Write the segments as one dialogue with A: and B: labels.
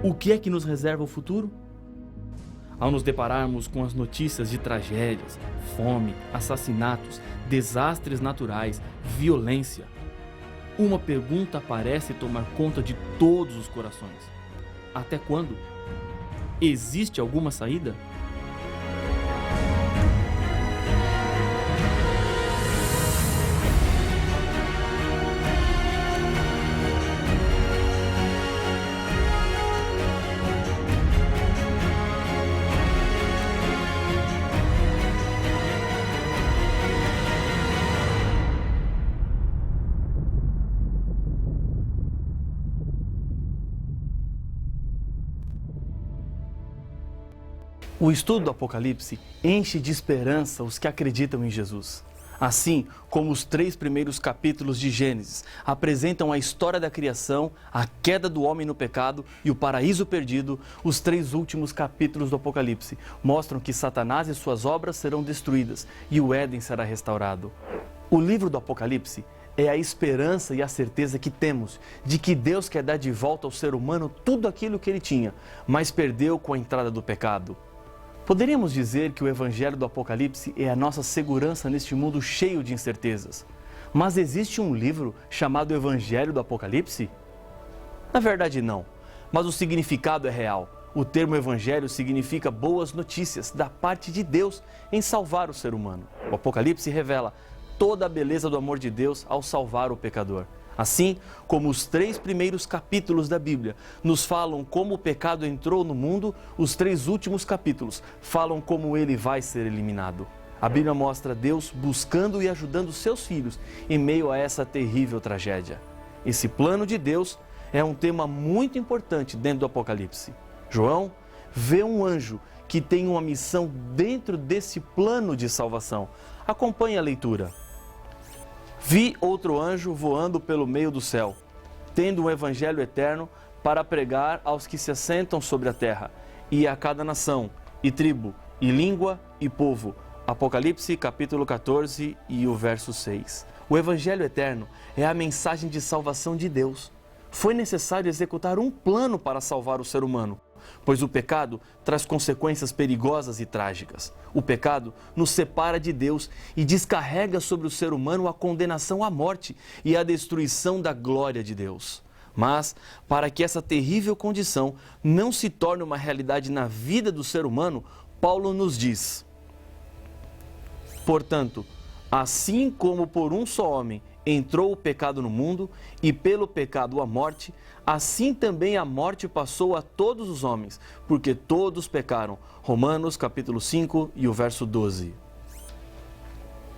A: O que é que nos reserva o futuro? Ao nos depararmos com as notícias de tragédias, fome, assassinatos, desastres naturais, violência, uma pergunta parece tomar conta de todos os corações. Até quando? Existe alguma saída? O estudo do Apocalipse enche de esperança os que acreditam em Jesus. Assim como os 3 primeiros capítulos de Gênesis apresentam a história da criação, a queda do homem no pecado e o paraíso perdido, os 3 últimos capítulos do Apocalipse mostram que Satanás e suas obras serão destruídas e o Éden será restaurado. O livro do Apocalipse é a esperança e a certeza que temos de que Deus quer dar de volta ao ser humano tudo aquilo que ele tinha, mas perdeu com a entrada do pecado. Poderíamos dizer que o Evangelho do Apocalipse é a nossa segurança neste mundo cheio de incertezas. Mas existe um livro chamado Evangelho do Apocalipse? Na verdade não, mas o significado é real. O termo Evangelho significa boas notícias da parte de Deus em salvar o ser humano. O Apocalipse revela toda a beleza do amor de Deus ao salvar o pecador. Assim como os 3 primeiros capítulos da Bíblia nos falam como o pecado entrou no mundo, os 3 últimos capítulos falam como ele vai ser eliminado. A Bíblia mostra Deus buscando e ajudando seus filhos em meio a essa terrível tragédia. Esse plano de Deus é um tema muito importante dentro do Apocalipse. João vê um anjo que tem uma missão dentro desse plano de salvação. Acompanhe a leitura. Vi outro anjo voando pelo meio do céu, tendo um evangelho eterno para pregar aos que se assentam sobre a terra, e a cada nação, e tribo, e língua, e povo. Apocalipse capítulo 14 e o verso 6. O evangelho eterno é a mensagem de salvação de Deus. Foi necessário executar um plano para salvar o ser humano, pois o pecado traz consequências perigosas e trágicas. O pecado nos separa de Deus e descarrega sobre o ser humano a condenação à morte e a destruição da glória de Deus. Mas, para que essa terrível condição não se torne uma realidade na vida do ser humano, Paulo nos diz: portanto, assim como por um só homem entrou o pecado no mundo, e pelo pecado a morte, assim também a morte passou a todos os homens, porque todos pecaram. Romanos capítulo 5 e o verso 12.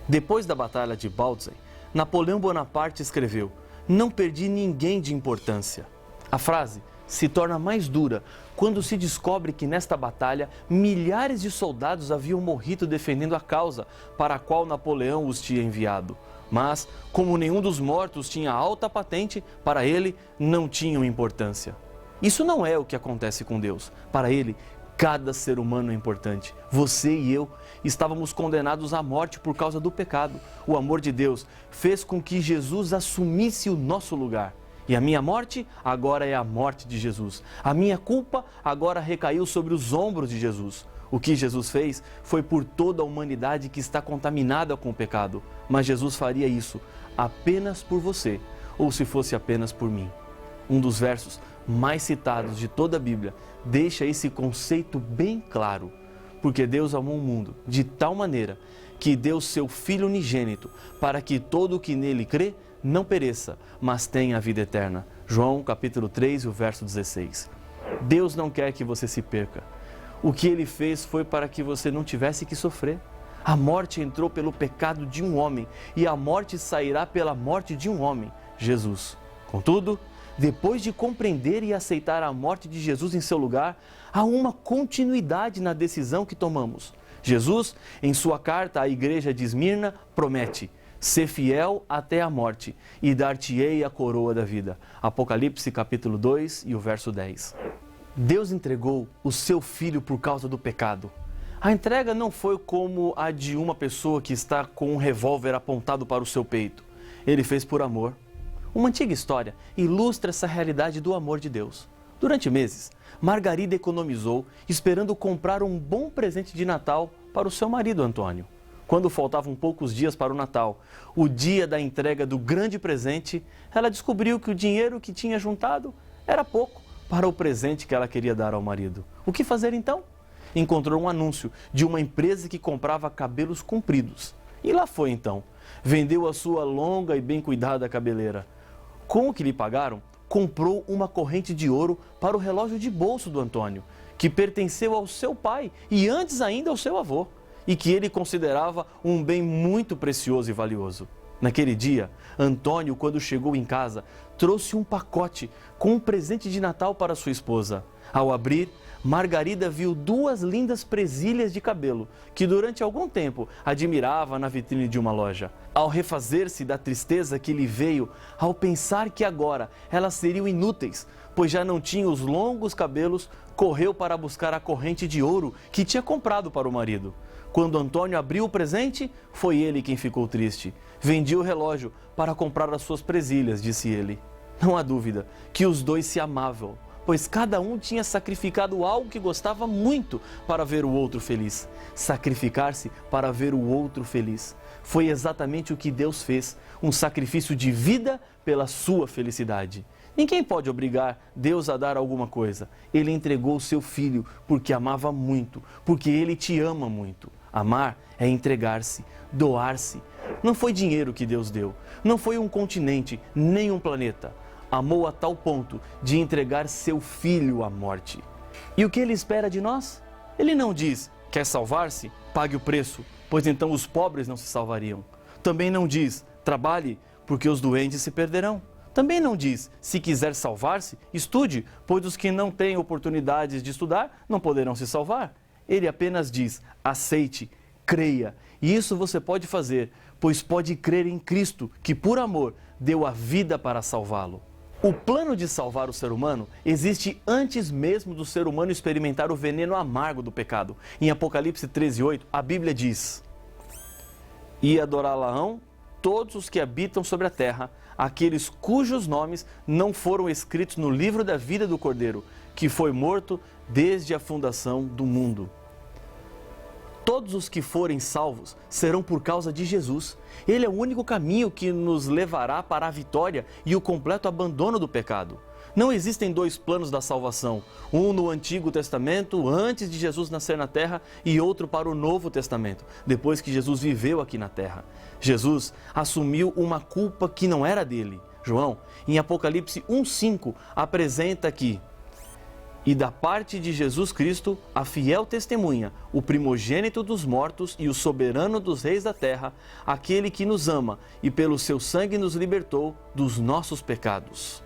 A: Depois da Batalha de Bautzen, Napoleão Bonaparte escreveu: não perdi ninguém de importância. A frase se torna mais dura quando se descobre que nesta batalha milhares de soldados haviam morrido defendendo a causa para a qual Napoleão os tinha enviado. Mas, como nenhum dos mortos tinha alta patente, para ele não tinham importância. Isso não é o que acontece com Deus. Para ele, cada ser humano é importante. Você e eu estávamos condenados à morte por causa do pecado. O amor de Deus fez com que Jesus assumisse o nosso lugar. E a minha morte agora é a morte de Jesus. A minha culpa agora recaiu sobre os ombros de Jesus. O que Jesus fez foi por toda a humanidade que está contaminada com o pecado. Mas Jesus faria isso apenas por você, ou se fosse apenas por mim. Um dos versos mais citados de toda a Bíblia deixa esse conceito bem claro. Porque Deus amou o mundo de tal maneira que deu seu Filho unigênito para que todo o que nele crê não pereça, mas tenha a vida eterna. João capítulo 3, o verso 16. Deus não quer que você se perca. O que Ele fez foi para que você não tivesse que sofrer. A morte entrou pelo pecado de um homem e a morte sairá pela morte de um homem, Jesus. Contudo, depois de compreender e aceitar a morte de Jesus em seu lugar, há uma continuidade na decisão que tomamos. Jesus, em sua carta à igreja de Esmirna, promete: ser fiel até a morte e dar-te-ei a coroa da vida. Apocalipse capítulo 2 e o verso 10. Deus entregou o seu Filho por causa do pecado. A entrega não foi como a de uma pessoa que está com um revólver apontado para o seu peito. Ele fez por amor. Uma antiga história ilustra essa realidade do amor de Deus. Durante meses, Margarida economizou, esperando comprar um bom presente de Natal para o seu marido Antônio. Quando faltavam poucos dias para o Natal, o dia da entrega do grande presente, ela descobriu que o dinheiro que tinha juntado era pouco para o presente que ela queria dar ao marido. O que fazer então? Encontrou um anúncio de uma empresa que comprava cabelos compridos. E lá foi então. Vendeu a sua longa e bem cuidada cabeleira. Com o que lhe pagaram, comprou uma corrente de ouro para o relógio de bolso do Antônio, que pertenceu ao seu pai e antes ainda ao seu avô, e que ele considerava um bem muito precioso e valioso. Naquele dia, Antônio, quando chegou em casa, trouxe um pacote com um presente de Natal para sua esposa. Ao abrir, Margarida viu 2 lindas presilhas de cabelo, que durante algum tempo admirava na vitrine de uma loja. Ao refazer-se da tristeza que lhe veio ao pensar que agora elas seriam inúteis, pois já não tinha os longos cabelos, correu para buscar a corrente de ouro que tinha comprado para o marido. Quando Antônio abriu o presente, foi ele quem ficou triste. Vendi o relógio para comprar as suas presilhas, disse ele. Não há dúvida que os dois se amavam, pois cada um tinha sacrificado algo que gostava muito para ver o outro feliz. Sacrificar-se para ver o outro feliz. Foi exatamente o que Deus fez, um sacrifício de vida pela sua felicidade. Ninguém pode obrigar Deus a dar alguma coisa. Ele entregou o seu filho porque amava muito, porque ele te ama muito. Amar é entregar-se, doar-se. Não foi dinheiro que Deus deu, não foi um continente, nem um planeta. Amou a tal ponto de entregar seu filho à morte. E o que ele espera de nós? Ele não diz, quer salvar-se? Pague o preço, pois então os pobres não se salvariam. Também não diz, trabalhe, porque os doentes se perderão. Também não diz, se quiser salvar-se, estude, pois os que não têm oportunidades de estudar não poderão se salvar. Ele apenas diz, aceite, creia. E isso você pode fazer, pois pode crer em Cristo, que por amor deu a vida para salvá-lo. O plano de salvar o ser humano existe antes mesmo do ser humano experimentar o veneno amargo do pecado. Em Apocalipse 13:8, a Bíblia diz: E adorá-la-ão todos os que habitam sobre a terra, aqueles cujos nomes não foram escritos no livro da vida do Cordeiro, que foi morto desde a fundação do mundo. Todos os que forem salvos serão por causa de Jesus. Ele é o único caminho que nos levará para a vitória e o completo abandono do pecado. Não existem 2 planos da salvação, um no Antigo Testamento, antes de Jesus nascer na terra, e outro para o Novo Testamento, depois que Jesus viveu aqui na terra. Jesus assumiu uma culpa que não era dele. João, em Apocalipse 1:5, apresenta que e da parte de Jesus Cristo, a fiel testemunha, o primogênito dos mortos e o soberano dos reis da terra, aquele que nos ama e pelo seu sangue nos libertou dos nossos pecados.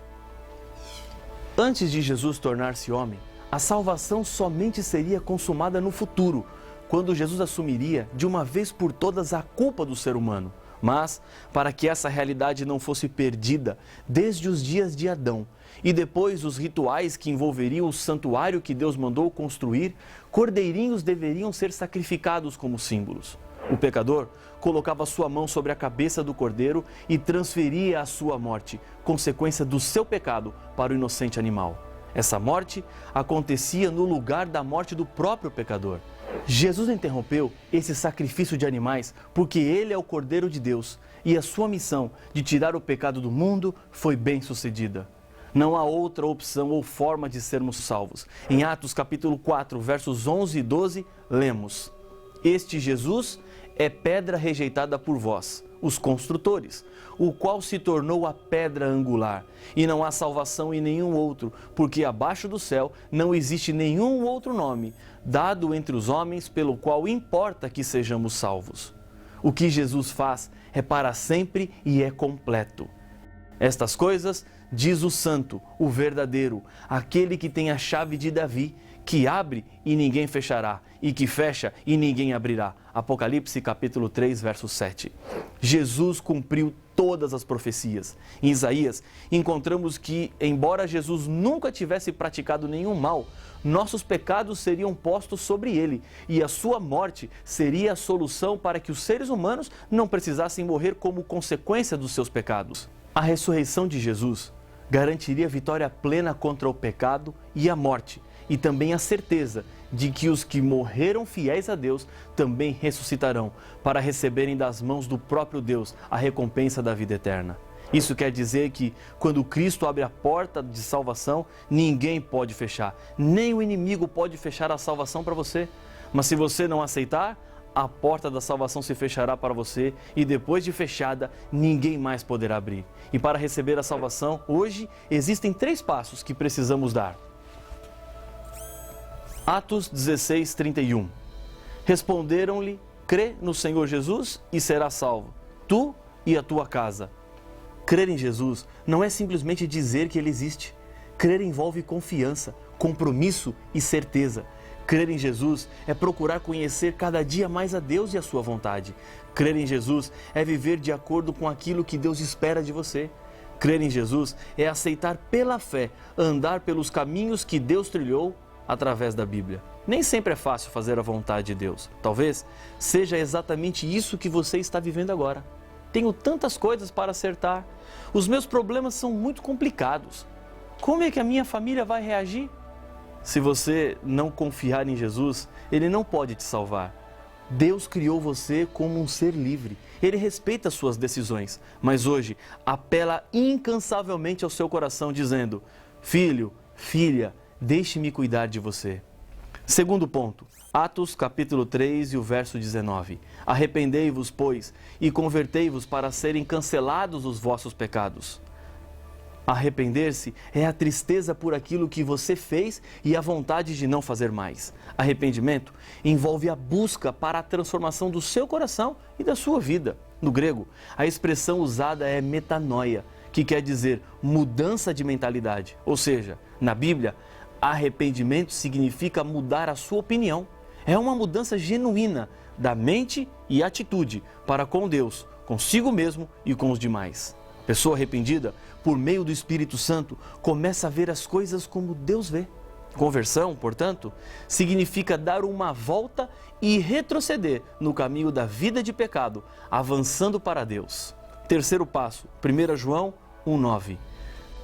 A: Antes de Jesus tornar-se homem, a salvação somente seria consumada no futuro, quando Jesus assumiria de uma vez por todas a culpa do ser humano. Mas, para que essa realidade não fosse perdida desde os dias de Adão, e depois os rituais que envolveriam o santuário que Deus mandou construir, cordeirinhos deveriam ser sacrificados como símbolos. O pecador colocava sua mão sobre a cabeça do cordeiro e transferia a sua morte, consequência do seu pecado, para o inocente animal. Essa morte acontecia no lugar da morte do próprio pecador. Jesus interrompeu esse sacrifício de animais porque ele é o Cordeiro de Deus e a sua missão de tirar o pecado do mundo foi bem sucedida. Não há outra opção ou forma de sermos salvos. Em Atos capítulo 4, versos 11 e 12, lemos: Este Jesus é pedra rejeitada por vós, os construtores, o qual se tornou a pedra angular. E não há salvação em nenhum outro, porque abaixo do céu não existe nenhum outro nome dado entre os homens pelo qual importa que sejamos salvos. O que Jesus faz é para sempre e é completo. Estas coisas diz o santo, o verdadeiro, aquele que tem a chave de Davi, que abre e ninguém fechará, e que fecha e ninguém abrirá. Apocalipse capítulo 3, verso 7. Jesus cumpriu todas as profecias. Em Isaías, encontramos que, embora Jesus nunca tivesse praticado nenhum mal, nossos pecados seriam postos sobre ele, e a sua morte seria a solução para que os seres humanos não precisassem morrer como consequência dos seus pecados. A ressurreição de Jesus garantiria vitória plena contra o pecado e a morte, e também a certeza de que os que morreram fiéis a Deus também ressuscitarão para receberem das mãos do próprio Deus a recompensa da vida eterna. Isso quer dizer que, quando Cristo abre a porta de salvação, ninguém pode fechar, nem o inimigo pode fechar a salvação para você. Mas se você não aceitar, a porta da salvação se fechará para você e depois de fechada, ninguém mais poderá abrir. E para receber a salvação, hoje, existem 3 passos que precisamos dar. Atos 16, 31. Responderam-lhe: crê no Senhor Jesus e serás salvo, tu e a tua casa. Crer em Jesus não é simplesmente dizer que Ele existe. Crer envolve confiança, compromisso e certeza. Crer em Jesus é procurar conhecer cada dia mais a Deus e a sua vontade. Crer em Jesus é viver de acordo com aquilo que Deus espera de você. Crer em Jesus é aceitar pela fé, andar pelos caminhos que Deus trilhou através da Bíblia. Nem sempre é fácil fazer a vontade de Deus. Talvez seja exatamente isso que você está vivendo agora. Tenho tantas coisas para acertar. Os meus problemas são muito complicados. Como é que a minha família vai reagir? Se você não confiar em Jesus, Ele não pode te salvar. Deus criou você como um ser livre. Ele respeita as suas decisões, mas hoje apela incansavelmente ao seu coração dizendo: filho, filha, deixe-me cuidar de você. Segundo ponto, Atos capítulo 3 e o verso 19. Arrependei-vos, pois, e convertei-vos para serem cancelados os vossos pecados. Arrepender-se é a tristeza por aquilo que você fez e a vontade de não fazer mais. Arrependimento envolve a busca para a transformação do seu coração e da sua vida. No grego, a expressão usada é metanoia, que quer dizer mudança de mentalidade. Ou seja, na Bíblia, arrependimento significa mudar a sua opinião. É uma mudança genuína da mente e atitude para com Deus, consigo mesmo e com os demais. A pessoa arrependida, por meio do Espírito Santo, começa a ver as coisas como Deus vê. Conversão, portanto, significa dar uma volta e retroceder no caminho da vida de pecado, avançando para Deus. Terceiro passo, 1 João 1,9.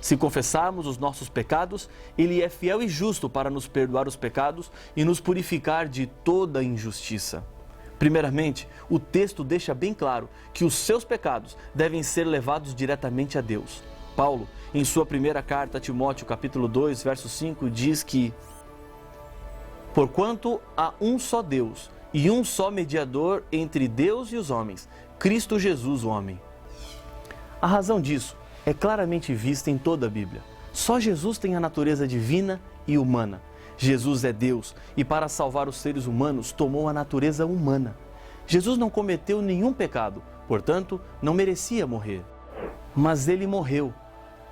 A: Se confessarmos os nossos pecados, Ele é fiel e justo para nos perdoar os pecados e nos purificar de toda injustiça. Primeiramente, o texto deixa bem claro que os seus pecados devem ser levados diretamente a Deus. Paulo, em sua primeira carta a Timóteo, capítulo 2, verso 5, diz que: porquanto há um só Deus e um só mediador entre Deus e os homens, Cristo Jesus, o homem. A razão disso é claramente vista em toda a Bíblia. Só Jesus tem a natureza divina e humana. Jesus é Deus e, para salvar os seres humanos, tomou a natureza humana. Jesus não cometeu nenhum pecado, portanto, não merecia morrer. Mas Ele morreu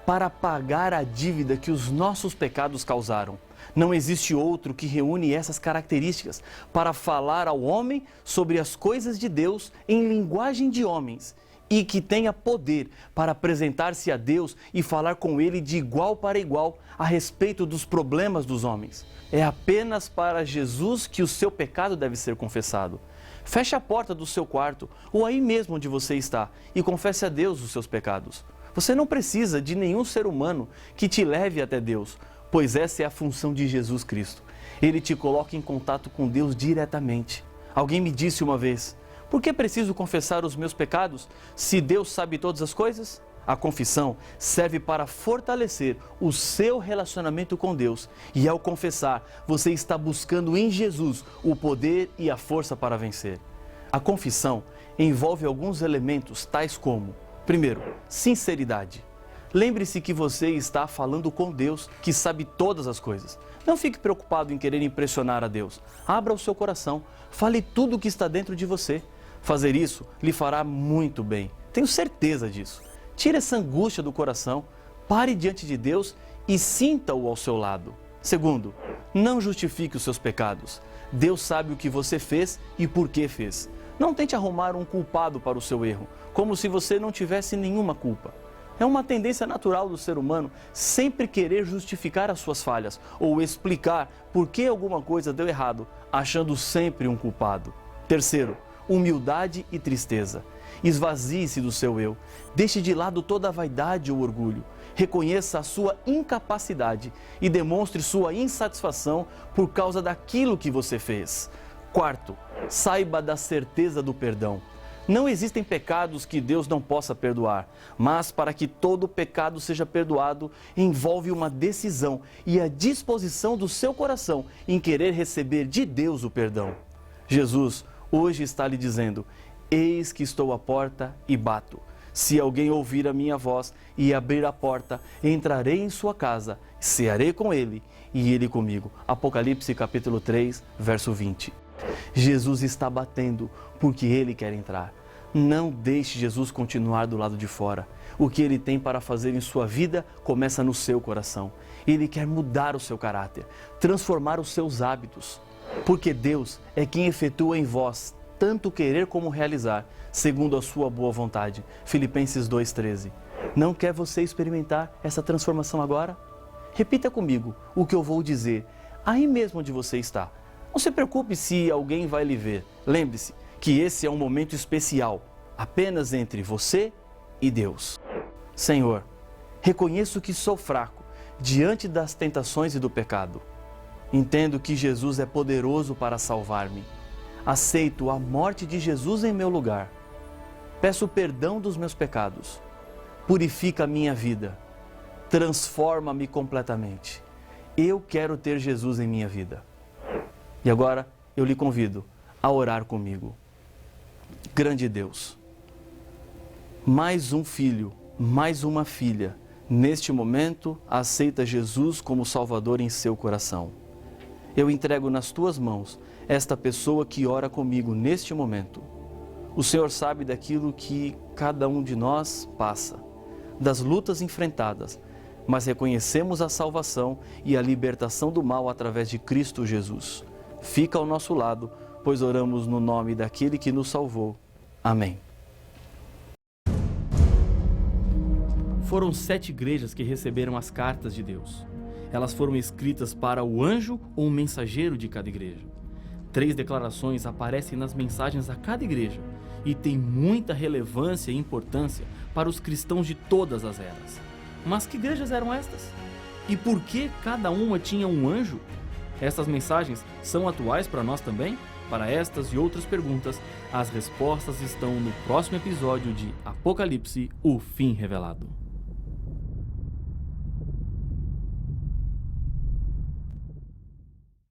A: para pagar a dívida que os nossos pecados causaram. Não existe outro que reúne essas características para falar ao homem sobre as coisas de Deus em linguagem de homens e que tenha poder para apresentar-se a Deus e falar com Ele de igual para igual a respeito dos problemas dos homens. É apenas para Jesus que o seu pecado deve ser confessado. Feche a porta do seu quarto ou aí mesmo onde você está e confesse a Deus os seus pecados. Você não precisa de nenhum ser humano que te leve até Deus, pois essa é a função de Jesus Cristo. Ele te coloca em contato com Deus diretamente. Alguém me disse uma vez: por que preciso confessar os meus pecados se Deus sabe todas as coisas? A confissão serve para fortalecer o seu relacionamento com Deus e, ao confessar, você está buscando em Jesus o poder e a força para vencer. A confissão envolve alguns elementos tais como: primeiro, sinceridade. Lembre-se que você está falando com Deus, que sabe todas as coisas. Não fique preocupado em querer impressionar a Deus. Abra o seu coração, fale tudo o que está dentro de você. Fazer isso lhe fará muito bem, tenho certeza disso. Tire essa angústia do coração, pare diante de Deus e sinta-o ao seu lado. Segundo, não justifique os seus pecados. Deus sabe o que você fez e por que fez. Não tente arrumar um culpado para o seu erro, como se você não tivesse nenhuma culpa. É uma tendência natural do ser humano sempre querer justificar as suas falhas ou explicar por que alguma coisa deu errado, achando sempre um culpado. Terceiro, humildade e tristeza. Esvazie-se do seu eu. Deixe de lado toda a vaidade ou orgulho. Reconheça a sua incapacidade e demonstre sua insatisfação por causa daquilo que você fez. Quarto, saiba da certeza do perdão. Não existem pecados que Deus não possa perdoar, mas para que todo pecado seja perdoado, envolve uma decisão e a disposição do seu coração em querer receber de Deus o perdão. Jesus hoje está lhe dizendo: eis que estou à porta e bato. Se alguém ouvir a minha voz e abrir a porta, entrarei em sua casa, cearei com ele e ele comigo. Apocalipse capítulo 3, verso 20. Jesus está batendo porque ele quer entrar. Não deixe Jesus continuar do lado de fora. O que ele tem para fazer em sua vida começa no seu coração. Ele quer mudar o seu caráter, transformar os seus hábitos. Porque Deus é quem efetua em vós tanto querer como realizar, segundo a sua boa vontade. Filipenses 2,13. Não quer você experimentar essa transformação agora? Repita comigo o que eu vou dizer, aí mesmo onde você está. Não se preocupe se alguém vai lhe ver. Lembre-se que esse é um momento especial, apenas entre você e Deus. Senhor, reconheço que sou fraco diante das tentações e do pecado. Entendo que Jesus é poderoso para salvar-me. Aceito a morte de Jesus em meu lugar. Peço perdão dos meus pecados. Purifica a minha vida. Transforma-me completamente. Eu quero ter Jesus em minha vida. E agora eu lhe convido a orar comigo. Grande Deus, mais um filho, mais uma filha, neste momento aceita Jesus como Salvador em seu coração. Eu entrego nas tuas mãos esta pessoa que ora comigo neste momento. O Senhor sabe daquilo que cada um de nós passa, das lutas enfrentadas, mas reconhecemos a salvação e a libertação do mal através de Cristo Jesus. Fica ao nosso lado, pois oramos no nome daquele que nos salvou. Amém. Foram 7 igrejas que receberam as cartas de Deus. Elas foram escritas para o anjo ou mensageiro de cada igreja. 3 declarações aparecem nas mensagens a cada igreja e têm muita relevância e importância para os cristãos de todas as eras. Mas que igrejas eram estas? E por que cada uma tinha um anjo? Estas mensagens são atuais para nós também? Para estas e outras perguntas, as respostas estão no próximo episódio de Apocalipse, o fim revelado.